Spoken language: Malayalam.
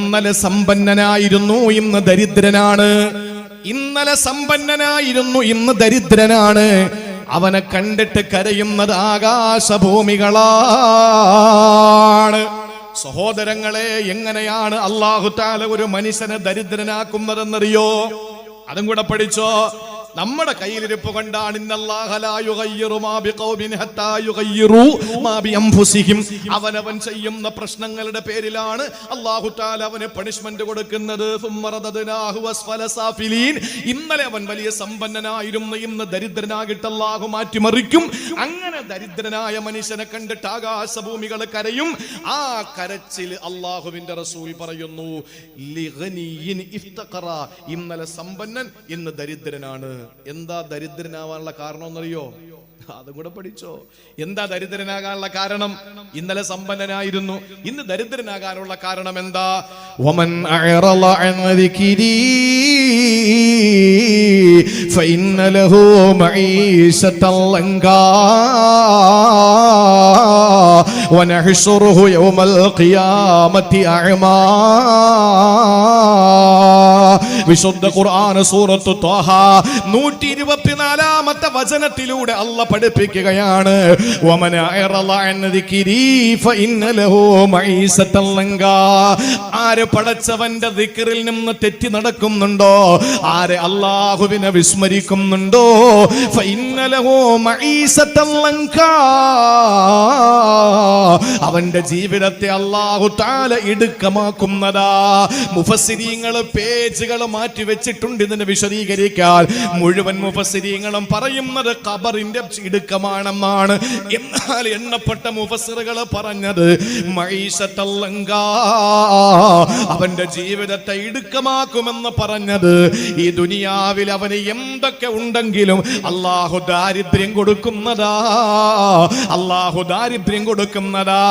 ഇന്നലെ സമ്പന്നനായിരുന്നു ഇന്ന് ദരിദ്രനാണ്. ഇന്നലെ സമ്പന്നനായിരുന്നു ഇന്ന് ദരിദ്രനാണ്. അവനെ കണ്ടിട്ട് കരയുന്നത് ആകാശഭൂമികളാണ്. സഹോദരങ്ങളെ, എങ്ങനെയാണ് അല്ലാഹു തആല ഒരു മനുഷ്യനെ ദരിദ്രനാക്കുന്നതെന്നറിയോ? അതും കൂടെ പഠിച്ചോ. നമ്മുടെ കയ്യിലിരിപ്പ് കൊണ്ടാണ് അവനവൻ ചെയ്യുന്ന പ്രശ്നങ്ങളുടെ പേരിലാണ് അല്ലാഹു തആല അവന് പണിഷ്മെന്റ് കൊടുക്കുന്നത്. ഇന്നലെ അവൻ വലിയ സമ്പന്നനായിരുന്നു, ഇന്ന് ദരിദ്രനാകിട്ട് അല്ലാഹു മാറ്റിമറിക്കും. അങ്ങനെ ദരിദ്രനായ മനുഷ്യനെ കണ്ടിട്ട് ആകാശഭൂമികൾ കരയും. ആ കരച്ചിൽ അല്ലാഹുവിന്റെ റസൂൽ പറയുന്നു, ഇന്നലെ സമ്പന്നൻ ഇന്ന് ദരിദ്രനാണ്. എന്താ ദരിദ്രനാവാനുള്ള കാരണം എന്നറിയോ? അതും കൂടെ പഠിച്ചോ. എന്താ ദരിദ്രനാകാനുള്ള കാരണം? ഇന്നലെ സമ്പന്നനായിരുന്നു, ഇന്ന് ദരിദ്രനാകാനുള്ള കാരണം എന്താ? വമൻ അഅറള അൻ ദിക്രി ഫഇന്ന ലഹു മഈശതൻ ലങ്കാ വനഹ്ശുറുഹു യൗമൽ ഖിയാമത്തി അഅമാ. വിശുദ്ധ ഖുർആൻ സൂറത്ത് ത്വാഹ 124-ാമത്തെ വചനത്തിലൂടെ അല്ലാഹ് പഠിപ്പിക്കുകയാണ്, വമൻ അഅറള അൻ ദിക്രി ഫഇന്ന ലഹു മഈശതൻ ലങ്കാ. ആര് പടച്ചവന്റെ ദിക്റിൽ നിന്ന് തെറ്റി നടക്കുന്നുണ്ടോ, ആര് അല്ലാഹുവിനെ വിസ്മരിക്കുന്നുണ്ടോ, ഫഇന്ന ലഹു മഈശതൻ ലങ്കാ, അവന്റെ ജീവിതത്തെ അല്ലാഹു തആല ഇടുക്കമാക്കുന്നതാ. മുഫസ്സിരീങ്ങൾ പേജുകൾ മാറ്റി വെച്ചിട്ടുണ്ട് ഇതിനെ വിശദീകരിക്കാൻ. മുഴുവൻ മുഫസ്സിരീങ്ങളും പറയുന്നത് ഖബറിന്റെ ഇടുക്കമാണെന്നാണ്. എന്നാൽ എണ്ണപ്പെട്ട മുഫസ്സിറുകൾ പറഞ്ഞത് മഈശത്തൽ ലങ്കാ, അവന്റെ ജീവിതത്തെ ഇടുക്കമാക്കുമെന്ന് പറഞ്ഞത് ഈ ദുനിയാവിൽ അവന് എന്തൊക്കെ ഉണ്ടെങ്കിലും അല്ലാഹു ദാരിദ്ര്യം കൊടുക്കുന്നതാ, അല്ലാഹു ദാരിദ്ര്യം കൊടുക്കുന്നതാ.